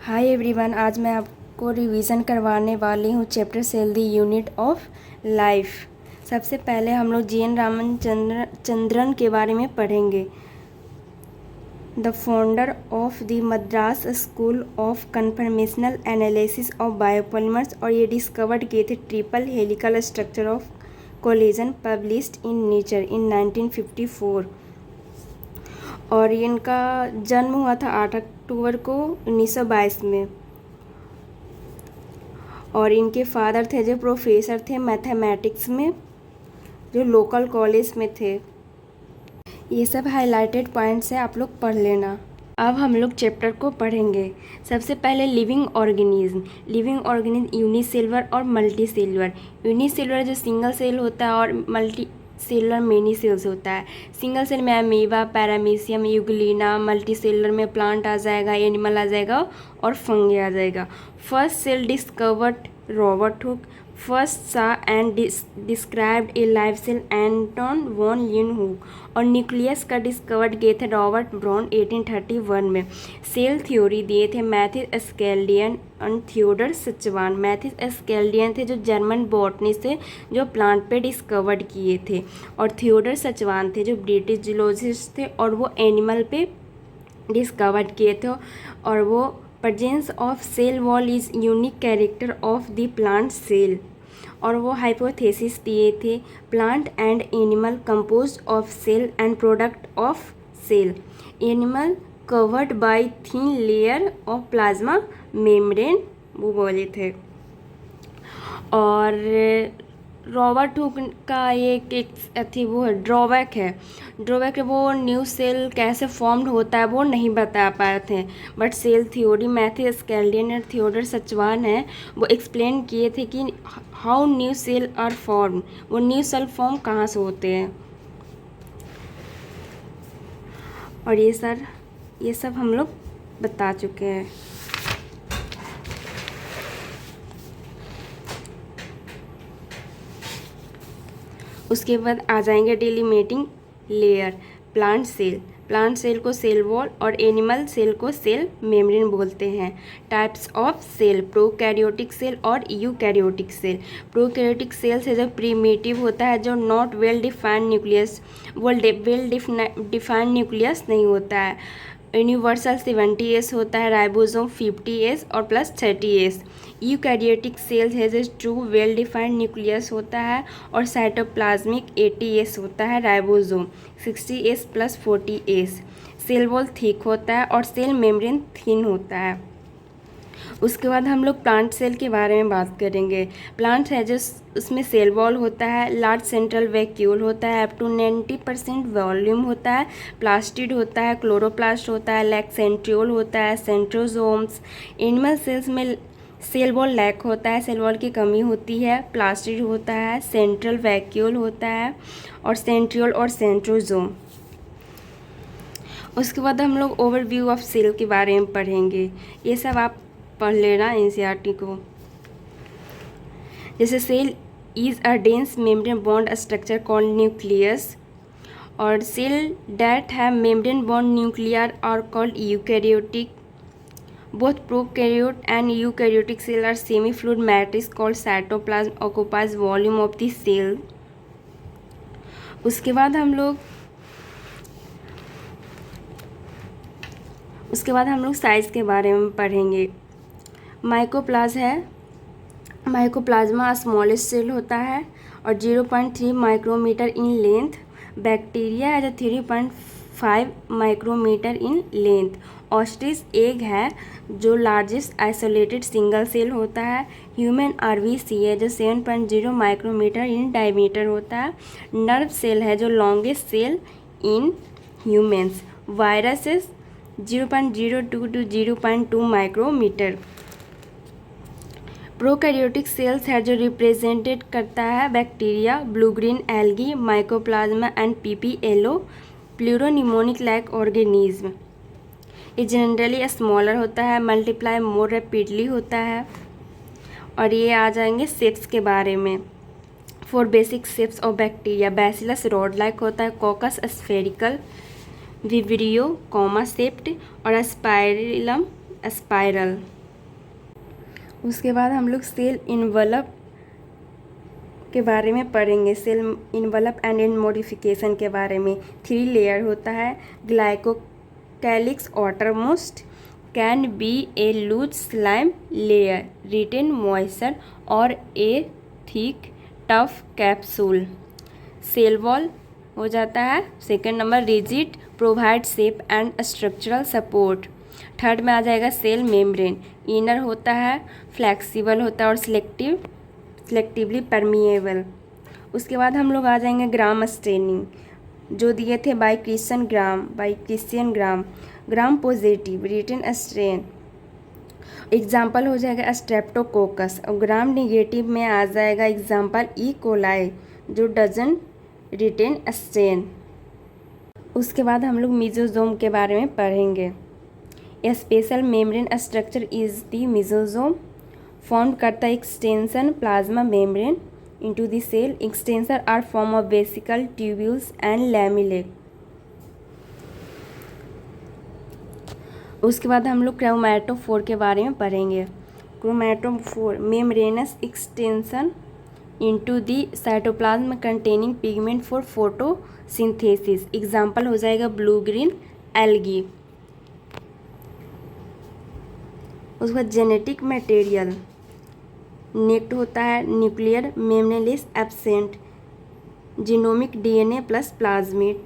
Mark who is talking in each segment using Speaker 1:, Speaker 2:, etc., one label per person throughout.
Speaker 1: Hi everyone, आज मैं आपको रिवीजन करवाने वाली हूँ chapter cell the unit of life. सबसे पहले हम लोग जी.एन. रामचंद्रन के बारे में पढ़ेंगे। The founder of the Madras school of conformational analysis of biopolymers, और ये डिस्कवर्ड किए थे triple helical structure of collagen, published in Nature in 1954। और इनका जन्म हुआ था 8 अक्टूबर को 1922 में। और इनके फादर थे जो प्रोफेसर थे मैथमेटिक्स में, जो लोकल कॉलेज में थे। ये सब हाइलाइटेड पॉइंट्स है, आप लोग पढ़ लेना। अब हम लोग चैप्टर को पढ़ेंगे। सबसे पहले living organism. Living organism unicellular और मल्टी सेलुलर। यूनिसेलुलर जो सिंगल सेल होता है और मल्टी सेलुलर मेनी सेल्स होता है। सिंगल सेल में amoeba, paramecium, euglena, multicellular में प्लांट आ जाएगा, एनिमल आ जाएगा और फंगी आ जाएगा। First cell discovered Robert Hooke first saw and described a life cell Anton von Leeuwenhoek. और न्यूक्लियस का डिस्कवर्ड किए थे रॉबर्ट ब्राउन 1831 में। सेल थ्योरी दिए थे मैथिस स्केल्डियन और थियोडर सचवान। मैथिस स्केल्डियन थे जो जर्मन बॉटनिस्ट थे, जो प्लांट पे डिस्कवर्ड किए थे, और थियोडर सचवान थे जो ब्रिटिश जूलॉजिस्ट थे और वो एनिमल पे डिस्कवर्ड किए थे। और वो presence of cell wall is unique character of the plant cell. और वो हाइपोथेसिस दिए थे plant and animal composed of cell and product of cell. Animal covered by thin layer of plasma membrane, वो बोले थे। और रॉबर्ट हुक का एक वो है ड्रॉबैक है वो न्यू सेल कैसे फॉर्म्ड होता है वो नहीं बता पाए थे। But cell theory Matthias Schleiden और थियोडर सचवान है, वो एक्सप्लेन किए थे कि how new cell are form, वो न्यू सेल फॉर्म कहाँ से होते हैं। और ये सब हम लोग बता चुके हैं। उसके बाद आ जाएंगे डिलिमिटिंग लेयर। प्लांट सेल को सेल वॉल और एनिमल सेल को सेल मेम्ब्रेन बोलते हैं। Types of cell, prokaryotic cell और यूकैरियोटिक सेल। प्रोकैरियोटिक सेल से जो प्रीमिटिव होता है, जो नॉट वेल डिफाइंड न्यूक्लियस, वो वेल डिफाइंड न्यूक्लियस नहीं होता है। यूनिवर्सल 70S होता है, राइबोसोम 50S और प्लस 30S। यूकैरियोटिक सेल्स है जो ट्रू वेल डिफाइंड न्यूक्लियस होता है, और साइटोप्लाज्मिक 80S होता है, ribosome 60S plus 40S। Cell wall thick होता है और सेल मेम्ब्रेन थिन होता है। उसके बाद हम लोग प्लांट सेल के बारे में बात करेंगे। प्लांट है जो उसमें सेल वॉल होता है, लार्ज सेंट्रल वैक्यूल होता है, अप टू 90% वॉल्यूम होता है, प्लास्टिड होता है, क्लोरोप्लास्ट होता है, लैक सेंट्रियोल होता है, सेंट्रोजोम्स। एनिमल सेल्स में सेल वॉल लैक होता है, सेल वॉल की कमी होती है, प्लास्टिड होता है, सेंट्रल वैक्यूल होता है, और सेंट्रियोल और सेंट्रोजोम। उसके बाद हम लोग ओवरव्यू ऑफ सेल के बारे में पढ़ेंगे। ये सब आप पढ़ लेना एनसीईआरटी को। जैसे cell is a dense membrane bond structure called nucleus, और cell that have membrane bound nuclear are called eukaryotic. Both prokaryote and eukaryotic cell are semi fluid matrix called cytoplasm occupies volume of the cell. उसके बाद हम लोग size के बारे में पढ़ेंगे। Mycoplasma smallest cell होता है और 0.3 माइक्रोमीटर इन लेंथ। बैक्टीरिया है जो 3.5 micrometre in length. Ostrich egg है जो लार्जेस्ट आइसोलेटेड सिंगल सेल होता है। ह्यूमन आरबीसी है जो 7.0 माइक्रोमीटर इन डायमीटर होता है। नर्व सेल है जो longest cell in humans. Viruses 0.02 to 0.2 micrometre. Prokaryotic cells है जो रिप्रेजेंटेड करता है bacteria, blue green algae, mycoplasma and PPLO, pleuropneumonia like organism. ये जनरली स्मॉलर होता है, मल्टीप्लाई मोर रैपिडली होता है। और ये आ जाएंगे शेप्स के बारे में। 4 basic shapes of bacteria. Bacillus rod like होता है, caucus spherical, vibrio comma shaped, और स्पाइरलम स्पाइरल। उसके बाद हम लोग सेल इन्वलप के बारे में पढ़ेंगे। Cell envelope and in modification के बारे में। 3 लेयर होता है। Glycocalyx outermost can be a loose slime layer, retain moisture और a thick tough capsule. Cell wall हो जाता है। Second number rigid, provide shape and structural support. Third में आ जाएगा सेल मेम्ब्रेन। इनर होता है, फ्लेक्सिबल होता है और सिलेक्टिवली परमिएबल। उसके बाद हम लोग आ जाएंगे ग्राम स्टेनिंग, जो दिए थे by Christian Gram. Gram positive, retain strain. Example हो जाएगा स्ट्रेप्टोकोकस। और ग्राम निगेटिव में आ जाएगा एग्जाम्पल ई कोलाई, जो डजन रिटेन स्ट्रेन। उसके बाद हम लोग मिजोजोम के बारे में पढ़ेंगे। A special membrane structure is the mesosome, form करता है extension plasma membrane into the cell. Extensions are form of vesicle tubules and lamellae. उसके बाद हम लोग क्रोमैटोफोर के बारे में पढ़ेंगे। Chromatophore membranes extension into the cytoplasm containing pigment for photosynthesis. Example हो जाएगा ब्लू ग्रीन एल्गी। उसके बाद जेनेटिक मटेरियल नेक्ट होता है, nuclear membraneless absent, genomic DNA plus plasmid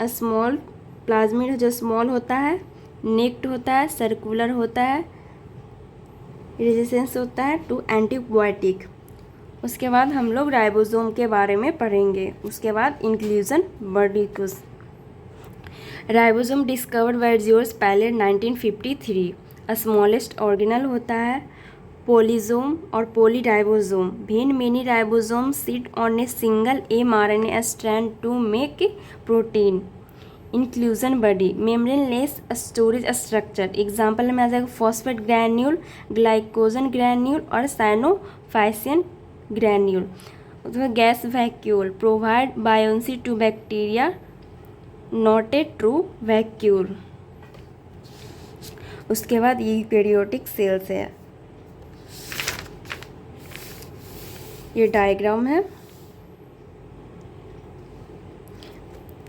Speaker 1: small, plasmid जो स्मॉल होता है, नेक्ट होता है, सर्कुलर होता है, रेजिस्टेंस होता है टू एंटीबायोटिक। उसके बाद हम लोग राइबोसोम के बारे में पढ़ेंगे। उसके बाद इंक्लूजन बर्डिकुस। Ribosome discovered by George Palade 1953। Smallest organelle होता है। पोलिसोम और polyribosome. When many ribosome sit on a single mRNA strand to make protein. Inclusion body, membraneless storage structure. Example में आ जाएगा फॉस्फेट ग्रैन्यूल, ग्लाइकोजन ग्रैन्यूल और cyanophycean granule. उसमें gas vacuole, provide buoyancy to bacteria, not a true vacuole. उसके बाद eukaryotic cells है। ये diagram है।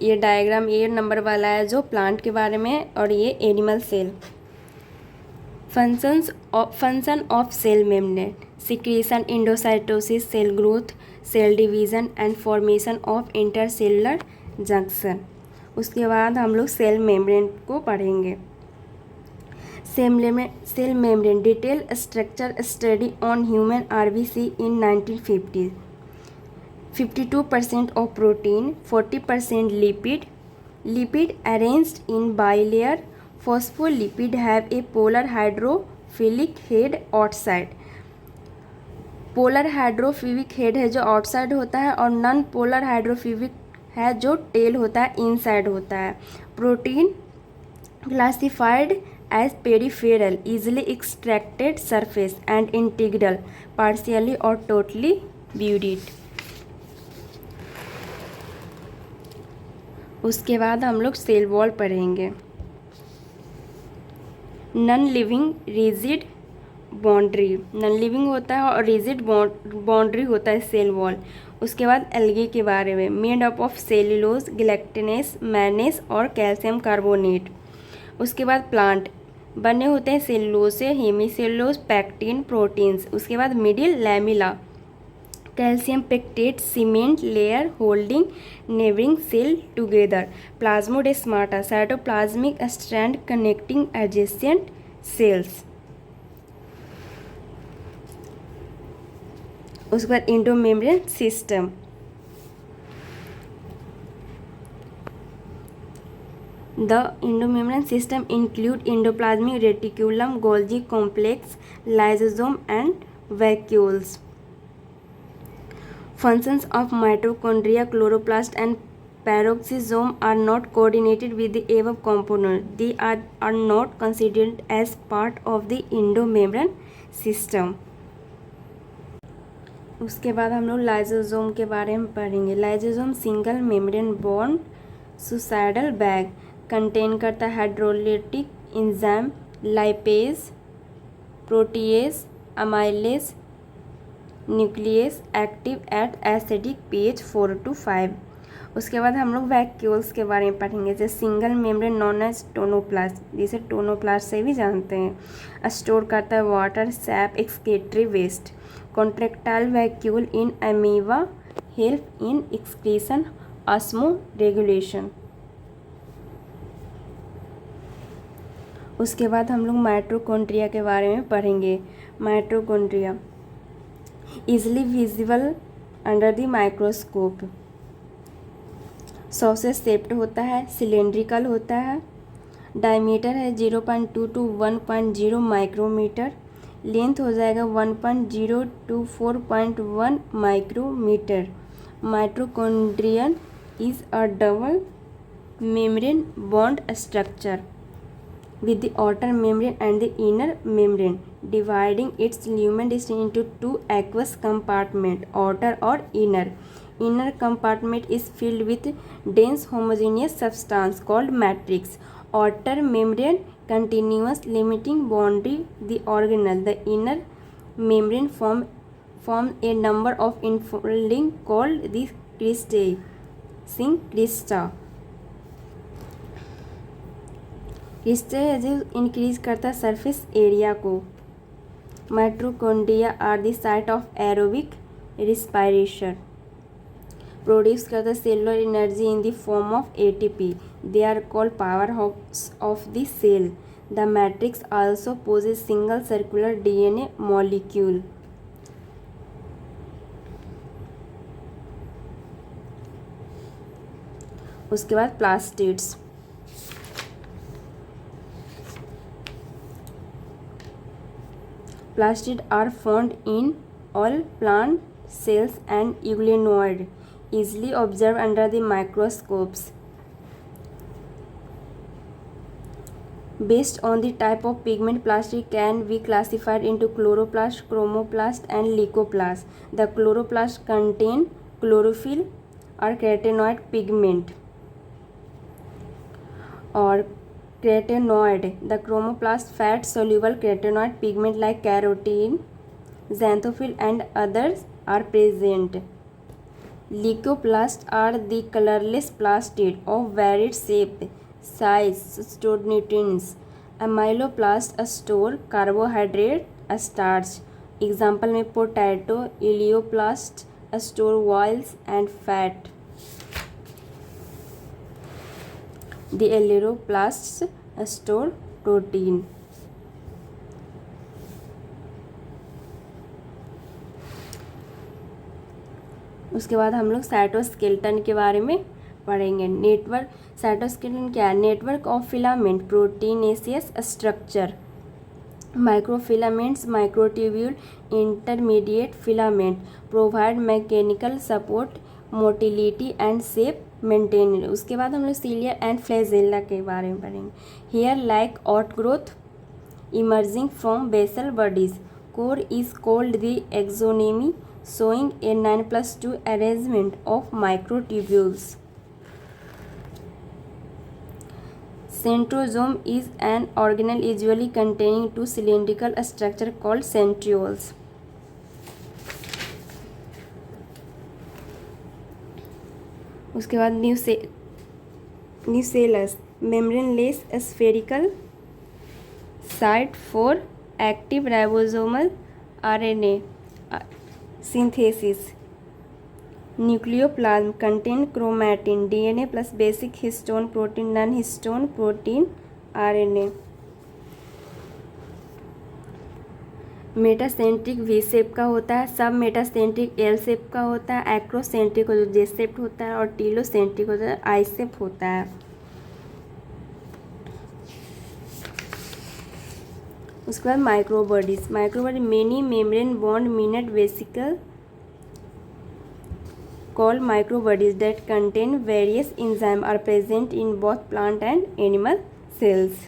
Speaker 1: ये डायग्राम ये नंबर वाला है जो प्लांट के बारे में, और ये animal cell. Function of cell membrane, secretion, endocytosis, cell growth, cell division and formation of intercellular junction. उसके बाद हम लोग सेल मेम्ब्रेन को पढ़ेंगे। Cell membrane detail structure study on human RBC in 1950। 52% of protein, 40% lipid arranged in bilayer. Phospholipid have a polar hydrophilic head outside. Polar hydrophilic head है जो outside होता है, और नॉन पोलर हाइड्रोफिलिक है जो tell होता है, इनसाइड होता है। Protein classified as peripheral, easily extracted surface and integral, partially और टोटली ब्यूरिड। उसके बाद हम लोग सेल वॉल पढ़ेंगे। Non living rigid boundary, non living होता है और रिजिड बाउंड्री होता है सेल वॉल। उसके बाद एल्गी के बारे में, made up of cellulose, galactans, manganese और कैल्शियम कार्बोनेट। उसके बाद प्लांट बने होते हैं सेल्यूलोज से, हेमीसेल्यूलोज, पैक्टिन, प्रोटीन्स। उसके बाद middle lamella, calcium pectate, cement layer holding neighbouring cell together. Plasmodesmata, cytoplasmic strand connecting adjacent cells. उसके बाद endomembrane system, the endomembrane system include endoplasmic reticulum, Golgi complex, lysosome and vacuoles. Functions of mitochondria, chloroplast and peroxisome are not coordinated with the above component. They are not considered as part of the endomembrane system. उसके बाद हम लोग lysosome के बारे में पढ़ेंगे। Lysosome single membrane bond suicidal bag contain करता है hydrolytic enzyme lipase, protease, amylase, nucleus active at acidic pH 4 to 5। उसके बाद हम लोग वैक्यूल्स के बारे में पढ़ेंगे, जैसे single membrane known as tonoplast, जिसे टोनोप्लास्ट से भी जानते हैं, स्टोर करता है water, sap, excretory waste. Contractile vacuole in amoeba help in excretion, osmo regulation. उसके बाद हम लोग माइटोकॉन्ड्रिया के बारे में पढ़ेंगे। Mitochondria easily visible under the microscope, sausage shaped होता है, सिलेंड्रिकल होता है, डायमीटर है 0.2 to 1.0 माइक्रोमीटर, लेंथ हो जाएगा 1.0 to 4.1 micrometre. Mitochondrion is a double membrane bond structure with the outer membrane and the inner membrane, dividing its lumen distance into two aqueous compartments, outer or inner. Inner compartment is filled with dense homogeneous substance called matrix. Outer membrane continuous limiting boundary the organelle. The inner membrane form a number of infolding called the cristae, crista. इससे जो increase करता है surface area को। Mitochondria are the site of aerobic respiration, produce करता है cellular energy in the form of ATP. They are called power house of the cell. The matrix also possess single circular DNA molecule. उसके बाद plastids. Plastids are found in all plant cells and euglenoid, easily observed under the microscopes. Based on the type of pigment, plastid can be classified into chloroplast, chromoplast, and leucoplast. The chloroplast contain chlorophyll or carotenoid pigment, or carotenoid. The chromoplast fat soluble carotenoid pigment like carotene, xanthophyll and others are present. Leucoplasts are the colorless plastid of varied shape, size, store nutrients. Amyloplasts store carbohydrate, starch. Example में potato. Eleoplasts store oils and fat. The eleuroplasts store protein. उसके बाद हम लोग cytoskeleton के बारे में पढ़ेंगे। Network, cytoskeleton क्या है? Network of filament proteinaceous structure, microfilaments, microtubule, intermediate filament provide mechanical support, motility and shape maintain. उसके बाद हम लोग सीलिया एंड फ्लैजेला के बारे में पढ़ेंगे। Hair like outgrowth emerging from basal bodies. Core is called the axoneme, showing a 9+2 arrangement of microtubules. Centrosome is an organelle usually containing two cylindrical structure called centrioles. उसके बाद nucellus, membraneless spherical site for active ribosomal RNA synthesis. Nucleoplasm contain chromatin, DNA plus basic histone protein, non-histone protein, RNA. Metacentric V shape का होता है, सब metacentric L shape का होता है, acrocentric जो जे शेप होता है और टीलोसेंट्रिक होता है आई शेप होता है। उसके बाद microbodies. Microbody many membrane bond minute vesicle called microbodies that contain various enzymes are present in both plant and animal cells.